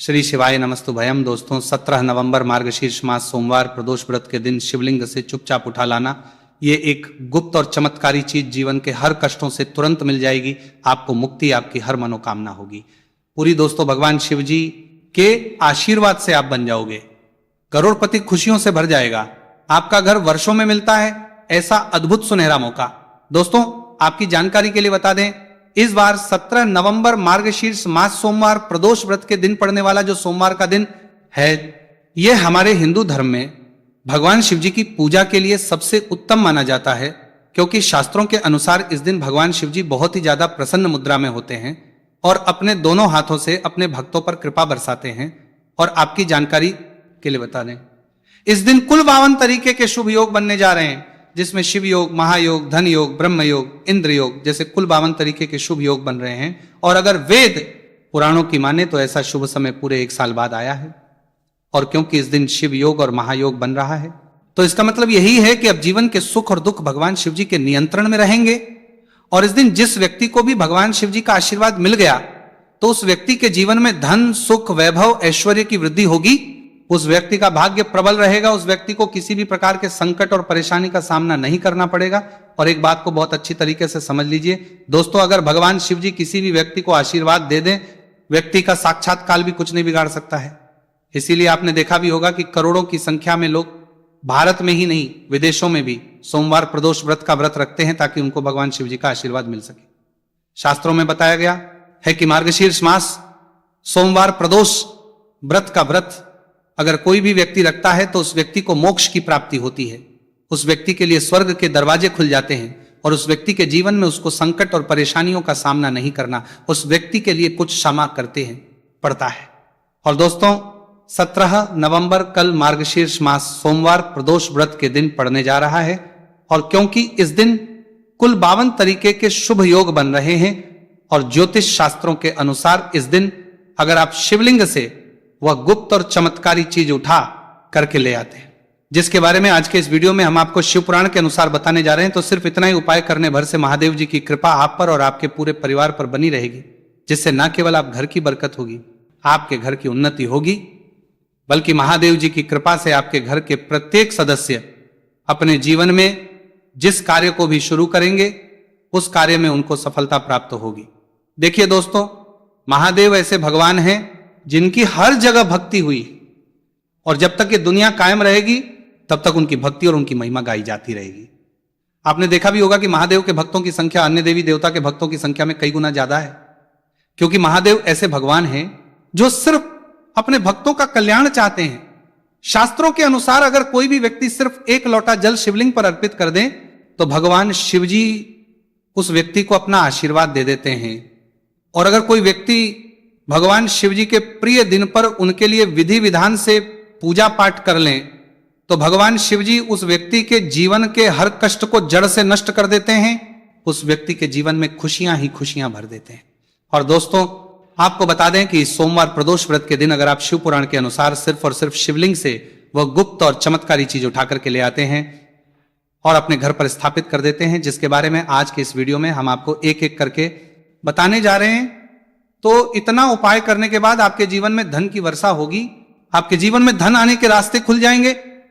श्री शिवाय नमस्तुभयम। दोस्तों 17 नवंबर मार्गशीर्ष मास सोमवार प्रदोष व्रत के दिन शिवलिंग से चुपचाप उठा लाना, ये एक गुप्त और चमत्कारी चीज जीवन के हर कष्टों से तुरंत मिल जाएगी। आपको मुक्ति, आपकी हर मनोकामना होगी पूरी। दोस्तों भगवान शिव जी के आशीर्वाद से आप बन जाओगे, करोड़पति खुशियों से भर जाएगा। आपका घर वर्षों में मिलता है ऐसा अद्भुत सुनहरा मौका। दोस्तों आपकी जानकारी के लिए बता दें, इस बार 17 नवंबर मार्गशीर्ष मास सोमवार प्रदोष व्रत के दिन पड़ने वाला जो सोमवार का दिन है, यह हमारे हिंदू धर्म में भगवान शिव जी की पूजा के लिए सबसे उत्तम माना जाता है, क्योंकि शास्त्रों के अनुसार इस दिन भगवान शिव जी बहुत ही ज्यादा प्रसन्न मुद्रा में होते हैं और अपने दोनों हाथों से अपने भक्तों पर कृपा बरसाते हैं। और आपकी जानकारी के लिए बता दें, इस दिन कुल 52 तरीके के शुभ योग बनने जा रहे हैं, जिसमें शिव योग, महायोग, धन योग, ब्रह्म योग, इंद्र योग जैसे कुल 52 तरीके के शुभ योग बन रहे हैं। और अगर वेद पुराणों की माने तो ऐसा शुभ समय पूरे 1 साल बाद आया है। और क्योंकि इस दिन शिव योग और महायोग बन रहा है, तो इसका मतलब यही है कि अब जीवन के सुख और दुख भगवान शिव जी के नियंत्रण में रहेंगे। और इस दिन जिस व्यक्ति को भी भगवान शिव जी का आशीर्वाद मिल गया, तो उस व्यक्ति के जीवन में धन, सुख, वैभव, ऐश्वर्य की वृद्धि होगी। उस व्यक्ति का भाग्य प्रबल रहेगा। उस व्यक्ति को किसी भी प्रकार के संकट और परेशानी का सामना नहीं करना पड़ेगा। और एक बात को बहुत अच्छी तरीके से समझ लीजिए दोस्तों, अगर भगवान शिव जी किसी भी व्यक्ति को आशीर्वाद दे दें, व्यक्ति का साक्षात काल भी कुछ नहीं बिगाड़ सकता है। इसीलिए आपने देखा भी होगा कि करोड़ों की संख्या में लोग भारत में ही नहीं, विदेशों में भी सोमवार प्रदोष व्रत का व्रत रखते हैं, ताकि उनको भगवान शिव जी का आशीर्वाद मिल सके। शास्त्रों में बताया गया है कि मार्गशीर्ष मास सोमवार प्रदोष व्रत का व्रत अगर कोई भी व्यक्ति रखता है, तो उस व्यक्ति को मोक्ष की प्राप्ति होती है। उस व्यक्ति के लिए स्वर्ग के दरवाजे खुल जाते हैं और उस व्यक्ति के जीवन में उसको संकट और परेशानियों का सामना नहीं करना, उस व्यक्ति के लिए कुछ क्षमा करते हैं पड़ता है। और दोस्तों 17 नवंबर कल मार्गशीर्ष मास सोमवार प्रदोष व्रत के दिन पड़ने जा रहा है। और क्योंकि इस दिन कुल 52 तरीके के शुभ योग बन रहे हैं और ज्योतिष शास्त्रों के अनुसार इस दिन अगर आप शिवलिंग से वह गुप्त और चमत्कारी चीज उठा करके ले आते हैं, जिसके बारे में आज के इस वीडियो में हम आपको शिव पुराण के अनुसार बताने जा रहे हैं, तो सिर्फ इतना ही उपाय करने भर से महादेव जी की कृपा आप पर और आपके पूरे परिवार पर बनी रहेगी, जिससे न केवल आप घर की बरकत होगी, आपके घर की उन्नति होगी, बल्कि महादेव जी की कृपा से आपके घर के प्रत्येक सदस्य अपने जीवन में जिस कार्य को भी शुरू करेंगे, उस कार्य में उनको सफलता प्राप्त होगी। देखिए दोस्तों, महादेव ऐसे भगवान हैं जिनकी हर जगह भक्ति हुई, और जब तक ये दुनिया कायम रहेगी तब तक उनकी भक्ति और उनकी महिमा गाई जाती रहेगी। आपने देखा भी होगा कि महादेव के भक्तों की संख्या अन्य देवी देवता के भक्तों की संख्या में कई गुना ज्यादा है, क्योंकि महादेव ऐसे भगवान हैं जो सिर्फ अपने भक्तों का कल्याण चाहते हैं। शास्त्रों के अनुसार अगर कोई भी व्यक्ति सिर्फ 1 लोटा जल शिवलिंग पर अर्पित कर दे, तो भगवान शिव जी उस व्यक्ति को अपना आशीर्वाद दे देते हैं। और अगर कोई व्यक्ति भगवान शिव जी के प्रिय दिन पर उनके लिए विधि विधान से पूजा पाठ कर लें, तो भगवान शिव जी उस व्यक्ति के जीवन के हर कष्ट को जड़ से नष्ट कर देते हैं। उस व्यक्ति के जीवन में खुशियां ही खुशियां भर देते हैं। और दोस्तों आपको बता दें कि सोमवार प्रदोष व्रत के दिन अगर आप शिव पुराण के अनुसार सिर्फ और सिर्फ शिवलिंग से वह गुप्त और चमत्कारी चीज उठा करके ले आते हैं और अपने घर पर स्थापित कर देते हैं, जिसके बारे में आज के इस वीडियो में हम आपको एक एक करके बताने जा रहे हैं, तो इतना उपाय करने के बाद आपके जीवन में धन की वर्षा होगी। आपके जीवन में धन आने के रास्ते खुल जाएंगे।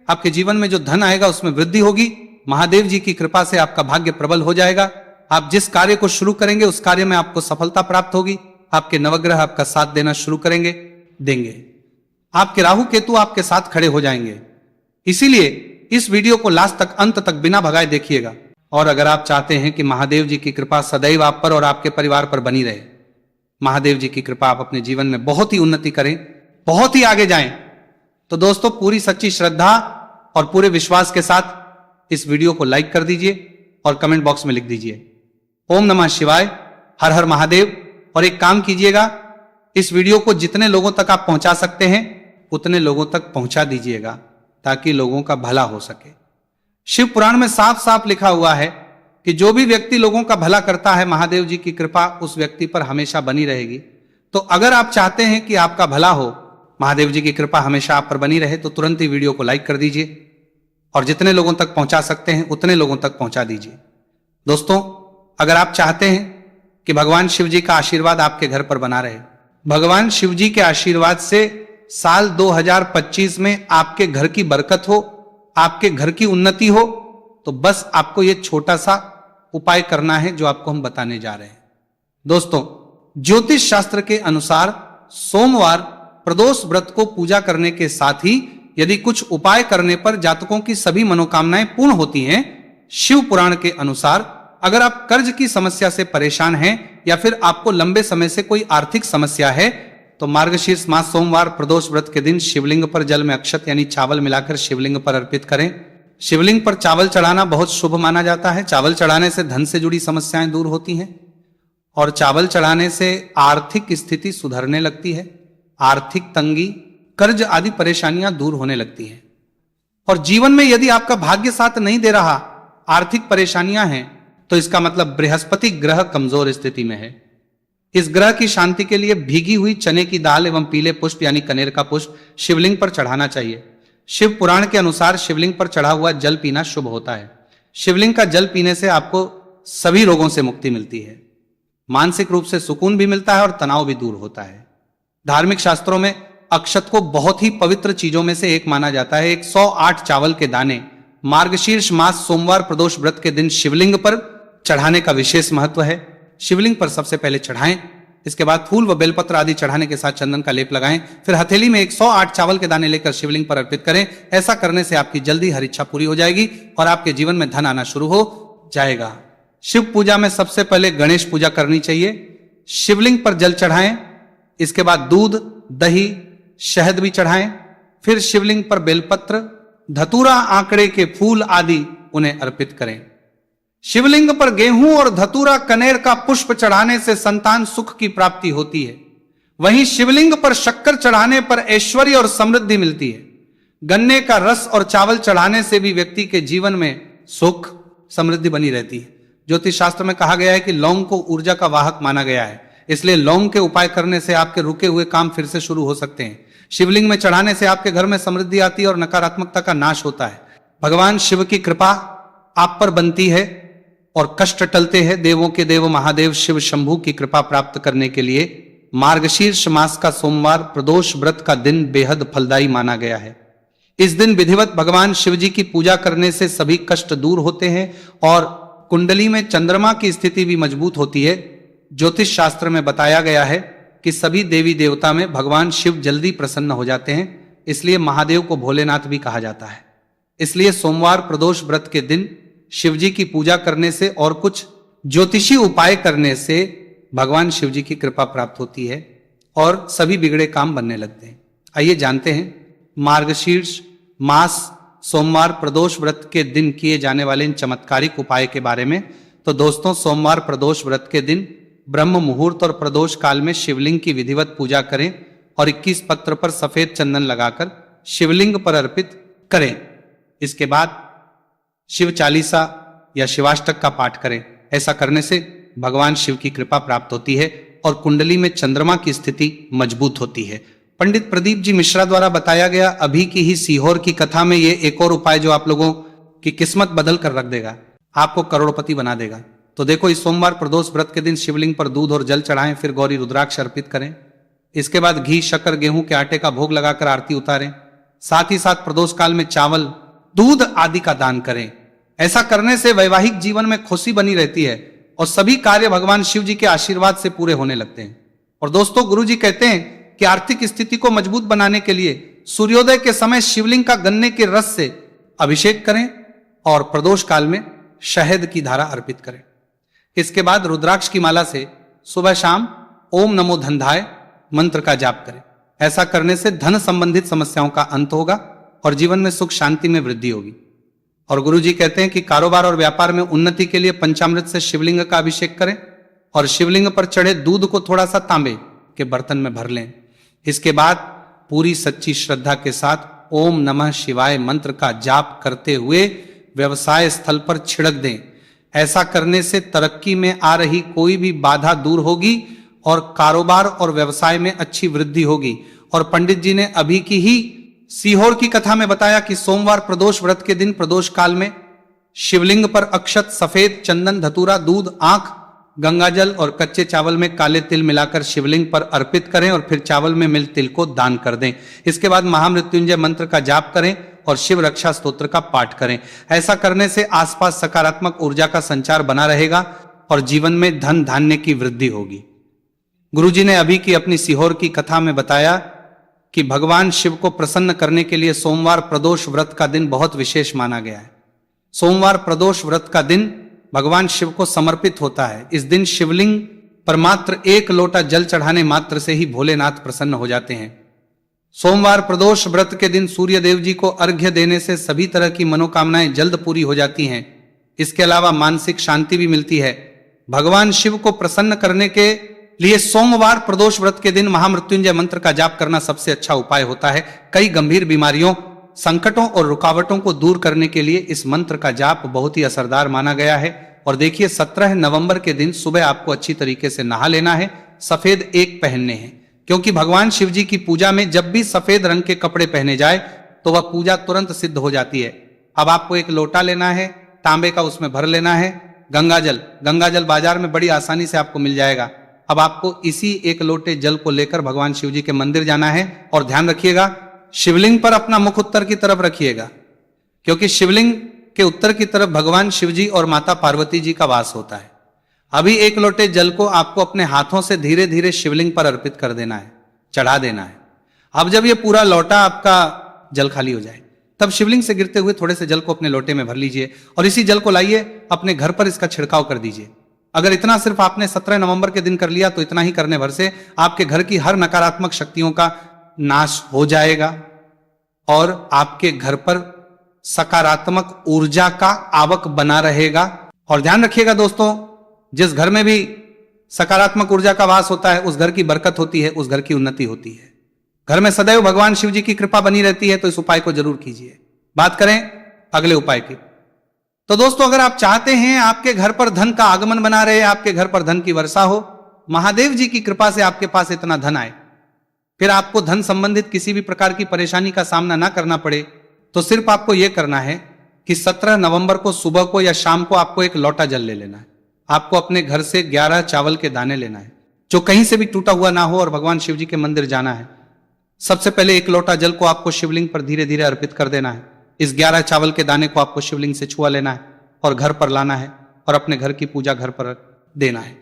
आपके जीवन में जो धन आएगा उसमें वृद्धि होगी। महादेव जी की कृपा से आपका भाग्य प्रबल हो जाएगा। आप जिस कार्य को शुरू करेंगे उस कार्य में आपको सफलता प्राप्त होगी। आपके नवग्रह आपका साथ देना शुरू देंगे। आपके राहु केतु आपके साथ खड़े हो जाएंगे। इसीलिए इस वीडियो को लास्ट तक, अंत तक बिना भगाए देखिएगा। और अगर आप चाहते हैं कि महादेव जी की कृपा सदैव आप पर और आपके परिवार पर बनी रहे, महादेव जी की कृपा आप अपने जीवन में बहुत ही उन्नति करें, बहुत ही आगे जाएं, तो दोस्तों पूरी सच्ची श्रद्धा और पूरे विश्वास के साथ इस वीडियो को लाइक कर दीजिए और कमेंट बॉक्स में लिख दीजिए ओम नमः शिवाय, हर हर महादेव। और एक काम कीजिएगा, इस वीडियो को जितने लोगों तक आप पहुंचा सकते हैं उतने लोगों तक पहुंचा दीजिएगा, ताकि लोगों का भला हो सके। शिव पुराण में साफ साफ लिखा हुआ है कि जो भी व्यक्ति लोगों का भला करता है, महादेव जी की कृपा उस व्यक्ति पर हमेशा बनी रहेगी। तो अगर आप चाहते हैं कि आपका भला हो, महादेव जी की कृपा हमेशा आप पर बनी रहे, तो तुरंत ही वीडियो को लाइक कर दीजिए और जितने लोगों तक पहुंचा सकते हैं उतने लोगों तक पहुंचा दीजिए। दोस्तों अगर आप चाहते हैं कि भगवान शिव जी का आशीर्वाद आपके घर पर बना रहे, भगवान शिव जी के आशीर्वाद से साल 2025 में आपके घर की बरकत हो, आपके घर की उन्नति हो, तो बस आपको यह छोटा सा उपाय करना है जो आपको हम बताने जा रहे हैं। दोस्तों, ज्योतिष शास्त्र के अनुसार सोमवार प्रदोष व्रत को पूजा करने के साथ ही यदि कुछ उपाय करने पर जातकों की सभी मनोकामनाएं पूर्ण होती हैं। शिव पुराण के अनुसार अगर आप कर्ज की समस्या से परेशान हैं या फिर आपको लंबे समय से कोई आर्थिक समस्या है तो मार्गशीर्ष मास सोमवार प्रदोष व्रत के दिन शिवलिंग पर जल में अक्षत यानी चावल मिलाकर शिवलिंग पर अर्पित करें। शिवलिंग पर चावल चढ़ाना बहुत शुभ माना जाता है। चावल चढ़ाने से धन से जुड़ी समस्याएं दूर होती हैं और चावल चढ़ाने से आर्थिक स्थिति सुधरने लगती है। आर्थिक तंगी, कर्ज आदि परेशानियां दूर होने लगती हैं। और जीवन में यदि आपका भाग्य साथ नहीं दे रहा, आर्थिक परेशानियां हैं, तो इसका मतलब बृहस्पति ग्रह कमजोर स्थिति में है। इस ग्रह की शांति के लिए भीगी हुई चने की दाल एवं पीले पुष्प यानी कनेर का पुष्प शिवलिंग पर चढ़ाना चाहिए। शिव पुराण के अनुसार शिवलिंग पर चढ़ा हुआ जल पीना शुभ होता है। शिवलिंग का जल पीने से आपको सभी रोगों से मुक्ति मिलती है, मानसिक रूप से सुकून भी मिलता है और तनाव भी दूर होता है। धार्मिक शास्त्रों में अक्षत को बहुत ही पवित्र चीजों में से एक माना जाता है। 108 चावल के दाने मार्गशीर्ष मास सोमवार प्रदोष व्रत के दिन शिवलिंग पर चढ़ाने का विशेष महत्व है। शिवलिंग पर सबसे पहले चढ़ाएं, इसके बाद फूल व बेलपत्र आदि चढ़ाने के साथ चंदन का लेप लगाएं, फिर हथेली में 108 चावल के दाने लेकर शिवलिंग पर अर्पित करें। ऐसा करने से आपकी जल्दी हर इच्छा पूरी हो जाएगी और आपके जीवन में धन आना शुरू हो जाएगा। शिव पूजा में सबसे पहले गणेश पूजा करनी चाहिए। शिवलिंग पर जल चढ़ाएं, इसके बाद दूध, दही, शहद भी चढ़ाएं, फिर शिवलिंग पर बेलपत्र, धतूरा, आंकड़े के फूल आदि उन्हें अर्पित करें। शिवलिंग पर गेहूं और धतूरा कनेर का पुष्प चढ़ाने से संतान सुख की प्राप्ति होती है। वहीं शिवलिंग पर शक्कर चढ़ाने पर ऐश्वर्य और समृद्धि मिलती है। गन्ने का रस और चावल चढ़ाने से भी व्यक्ति के जीवन में सुख समृद्धि बनी रहती है। ज्योतिष शास्त्र में कहा गया है कि लौंग को ऊर्जा का वाहक माना गया है, इसलिए लौंग के उपाय करने से आपके रुके हुए काम फिर से शुरू हो सकते हैं। शिवलिंग में चढ़ाने से आपके घर में समृद्धि आती है और नकारात्मकता का नाश होता है। भगवान शिव की कृपा आप पर बनती है और कष्ट टलते हैं। देवों के देव महादेव शिव शंभू की कृपा प्राप्त करने के लिए मार्गशीर्ष मास का सोमवार प्रदोष व्रत का दिन बेहद फलदायी माना गया है। इस दिन विधिवत भगवान शिव जी की पूजा करने से सभी कष्ट दूर होते हैं और कुंडली में चंद्रमा की स्थिति भी मजबूत होती है। ज्योतिष शास्त्र में बताया गया है कि सभी देवी देवता में भगवान शिव जल्दी प्रसन्न हो जाते हैं, इसलिए महादेव को भोलेनाथ भी कहा जाता है। इसलिए सोमवार प्रदोष व्रत के दिन शिव जी की पूजा करने से और कुछ ज्योतिषी उपाय करने से भगवान शिव जी की कृपा प्राप्त होती है और सभी बिगड़े काम बनने लगते हैं। आइए जानते हैं मार्गशीर्ष मास सोमवार प्रदोष व्रत के दिन किए जाने वाले इन चमत्कारिक उपाय के बारे में। तो दोस्तों, सोमवार प्रदोष व्रत के दिन ब्रह्म मुहूर्त और प्रदोष काल में शिवलिंग की विधिवत पूजा करें और 21 पत्र पर सफेद चंदन लगाकर शिवलिंग पर अर्पित करें। इसके बाद शिव चालीसा या शिवाष्टक का पाठ करें। ऐसा करने से भगवान शिव की कृपा प्राप्त होती है और कुंडली में चंद्रमा की स्थिति मजबूत होती है। पंडित प्रदीप जी मिश्रा द्वारा बताया गया अभी की ही सीहोर की कथा में ये एक और उपाय जो आप लोगों की किस्मत बदल कर रख देगा, आपको करोड़पति बना देगा। तो देखो, इस सोमवार प्रदोष व्रत के दिन शिवलिंग पर दूध और जल चढ़ाएं, फिर गौरी रुद्राक्ष अर्पित करें। इसके बाद घी, शक्कर, गेहूं के आटे का भोग लगाकर आरती उतारें। साथ ही साथ प्रदोष काल में चावल, दूध आदि का दान करें। ऐसा करने से वैवाहिक जीवन में खुशी बनी रहती है और सभी कार्य भगवान शिव जी के आशीर्वाद से पूरे होने लगते हैं। और दोस्तों, गुरु जी कहते हैं कि आर्थिक स्थिति को मजबूत बनाने के लिए सूर्योदय के समय शिवलिंग का गन्ने के रस से अभिषेक करें और प्रदोष काल में शहद की धारा अर्पित करें। इसके बाद रुद्राक्ष की माला से सुबह शाम ओम नमो धनधाय मंत्र का जाप करें। ऐसा करने से धन संबंधित समस्याओं का अंत होगा और जीवन में सुख शांति में वृद्धि होगी। और गुरु जी कहते हैं कि कारोबार और व्यापार में उन्नति के लिए पंचामृत से शिवलिंग का अभिषेक करें और शिवलिंग पर चढ़े दूध को थोड़ा सा तांबे के बर्तन में भर लें। इसके बाद पूरी सच्ची श्रद्धा के साथ ओम नमः शिवाय मंत्र का जाप करते हुए व्यवसाय स्थल पर छिड़क दें। ऐसा करने से तरक्की में आ रही कोई भी बाधा दूर होगी और कारोबार और व्यवसाय में अच्छी वृद्धि होगी। और पंडित जी ने अभी की ही सीहोर की कथा में बताया कि सोमवार प्रदोष व्रत के दिन प्रदोष काल में शिवलिंग पर अक्षत, सफेद चंदन, धतूरा, दूध, आंख गंगाजल और कच्चे चावल में काले तिल मिलाकर शिवलिंग पर अर्पित करें और फिर चावल में मिल तिल को दान कर दें। इसके बाद महामृत्युंजय मंत्र का जाप करें और शिव रक्षा स्तोत्र का पाठ करें। ऐसा करने से आसपास सकारात्मक ऊर्जा का संचार बना रहेगा और जीवन में धन धान्य की वृद्धि होगी। गुरुजी ने अभी की अपनी सीहोर की कथा में बताया कि भगवान शिव को प्रसन्न करने के लिए सोमवार प्रदोष व्रत का दिन बहुत विशेष माना गया है। सोमवार प्रदोष व्रत का दिन भगवान शिव को समर्पित होता है। इस दिन शिवलिंग पर मात्र 1 लोटा जल चढ़ाने मात्र से ही भोलेनाथ प्रसन्न हो जाते हैं। सोमवार प्रदोष व्रत के दिन सूर्य देव जी को अर्घ्य देने से सभी तरह की मनोकामनाएं जल्द पूरी हो जाती हैं। इसके अलावा मानसिक शांति भी मिलती है। भगवान शिव को प्रसन्न करने के लिए सोमवार प्रदोष व्रत के दिन महामृत्युंजय मंत्र का जाप करना सबसे अच्छा उपाय होता है। कई गंभीर बीमारियों, संकटों और रुकावटों को दूर करने के लिए इस मंत्र का जाप बहुत ही असरदार माना गया है। और देखिए 17 नवंबर के दिन सुबह आपको अच्छी तरीके से नहा लेना है, सफेद एक पहनने हैं, क्योंकि भगवान शिव जी की पूजा में जब भी सफेद रंग के कपड़े पहने जाए तो वह पूजा तुरंत सिद्ध हो जाती है। अब आपको एक लोटा लेना है, तांबे का, उसमें भर लेना है गंगाजल बाजार में बड़ी आसानी से आपको मिल जाएगा। अब आपको इसी 1 लोटे जल को लेकर भगवान शिव जी के मंदिर जाना है और ध्यान रखिएगा शिवलिंग पर अपना मुख उत्तर की तरफ रखिएगा, क्योंकि शिवलिंग के उत्तर की तरफ भगवान शिव जी और माता पार्वती जी का वास होता है। अभी 1 लोटे जल को आपको अपने हाथों से धीरे धीरे शिवलिंग पर अर्पित कर देना है, चढ़ा देना है। अब जब ये पूरा लोटा आपका जल खाली हो जाए तब शिवलिंग से गिरते हुए थोड़े से जल को अपने लोटे में भर लीजिए और इसी जल को लाइए अपने घर पर इसका छिड़काव कर दीजिए। अगर इतना सिर्फ आपने 17 नवंबर के दिन कर लिया तो इतना ही करने भर से आपके घर की हर नकारात्मक शक्तियों का नाश हो जाएगा और आपके घर पर सकारात्मक ऊर्जा का आवक बना रहेगा। और ध्यान रखिएगा दोस्तों, जिस घर में भी सकारात्मक ऊर्जा का वास होता है उस घर की बरकत होती है, उस घर की उन्नति होती है, घर में सदैव भगवान शिव जी की कृपा बनी रहती है। तो इस उपाय को जरूर कीजिए। बात करें अगले उपाय की, तो दोस्तों अगर आप चाहते हैं आपके घर पर धन का आगमन बना रहे, आपके घर पर धन की वर्षा हो, महादेव जी की कृपा से आपके पास इतना धन आए, फिर आपको धन संबंधित किसी भी प्रकार की परेशानी का सामना ना करना पड़े, तो सिर्फ आपको यह करना है कि 17 नवंबर को सुबह को या शाम को आपको 1 लोटा जल ले लेना है। आपको अपने घर से 11 चावल के दाने लेना है जो कहीं से भी टूटा हुआ ना हो और भगवान शिव जी के मंदिर जाना है। सबसे पहले 1 लोटा जल को आपको शिवलिंग पर धीरे धीरे अर्पित कर देना है। इस 11 चावल के दाने को आपको शिवलिंग से छुआ लेना है और घर पर लाना है और अपने घर की पूजा घर पर देना है।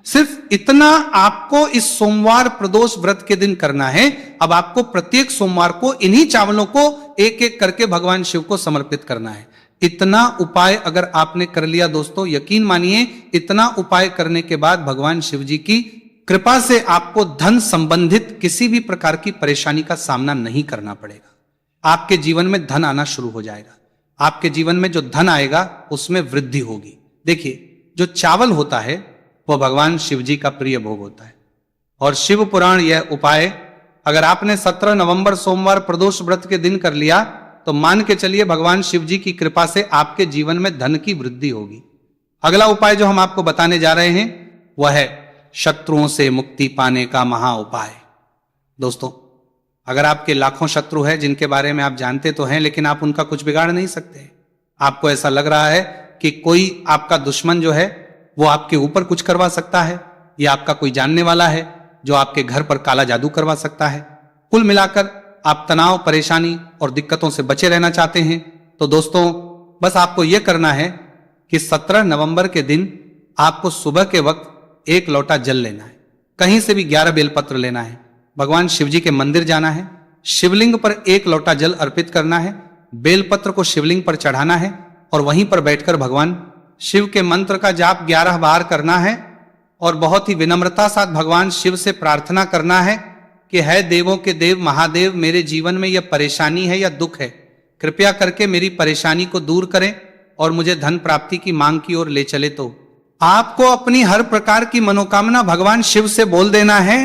सिर्फ इतना आपको इस सोमवार प्रदोष व्रत के दिन करना है। अब आपको प्रत्येक सोमवार को इन्हीं चावलों को एक एक करके भगवान शिव को समर्पित करना है। इतना उपाय अगर आपने कर लिया दोस्तों, यकीन मानिए इतना उपाय करने के बाद भगवान शिव जी की कृपा से आपको धन संबंधित किसी भी प्रकार की परेशानी का सामना नहीं करना पड़ेगा। आपके जीवन में धन आना शुरू हो जाएगा। आपके जीवन में जो धन आएगा उसमें वृद्धि होगी। देखिए जो चावल होता है वो भगवान शिव जी का प्रिय भोग होता है और शिव पुराण यह उपाय अगर आपने 17 नवंबर सोमवार प्रदोष व्रत के दिन कर लिया तो मान के चलिए भगवान शिव जी की कृपा से आपके जीवन में धन की वृद्धि होगी। अगला उपाय जो हम आपको बताने जा रहे हैं वह है शत्रुओं से मुक्ति पाने का महा उपाय। दोस्तों अगर आपके लाखों शत्रु हैं जिनके बारे में आप जानते तो हैं लेकिन आप उनका कुछ बिगाड़ नहीं सकते, आपको ऐसा लग रहा है कि कोई आपका दुश्मन जो है वो आपके ऊपर कुछ करवा सकता है या आपका कोई जानने वाला है जो आपके घर पर काला जादू करवा सकता है, कुल मिलाकर आप तनाव, परेशानी और दिक्कतों से बचे रहना चाहते हैं, तो दोस्तों बस आपको यह करना है कि 17 नवंबर के दिन आपको सुबह के वक्त 1 लोटा जल लेना है, कहीं से भी 11 बेलपत्र लेना है, भगवान शिव जी के मंदिर जाना है, शिवलिंग पर 1 लोटा जल अर्पित करना है, बेलपत्र को शिवलिंग पर चढ़ाना है और वहीं पर बैठकर भगवान शिव के मंत्र का जाप 11 बार करना है और बहुत ही विनम्रता साथ भगवान शिव से प्रार्थना करना है कि है देवों के देव महादेव, मेरे जीवन में यह परेशानी है या दुख है, कृपया करके मेरी परेशानी को दूर करें और मुझे धन प्राप्ति की मांग की ओर ले चले। तो आपको अपनी हर प्रकार की मनोकामना भगवान शिव से बोल देना है।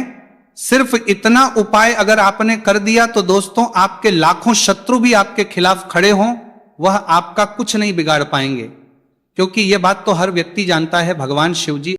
सिर्फ इतना उपाय अगर आपने कर दिया तो दोस्तों आपके लाखों शत्रु भी आपके खिलाफ खड़े हों, वह आपका कुछ नहीं बिगाड़ पाएंगे, क्योंकि यह बात तो हर व्यक्ति जानता है भगवान शिव जी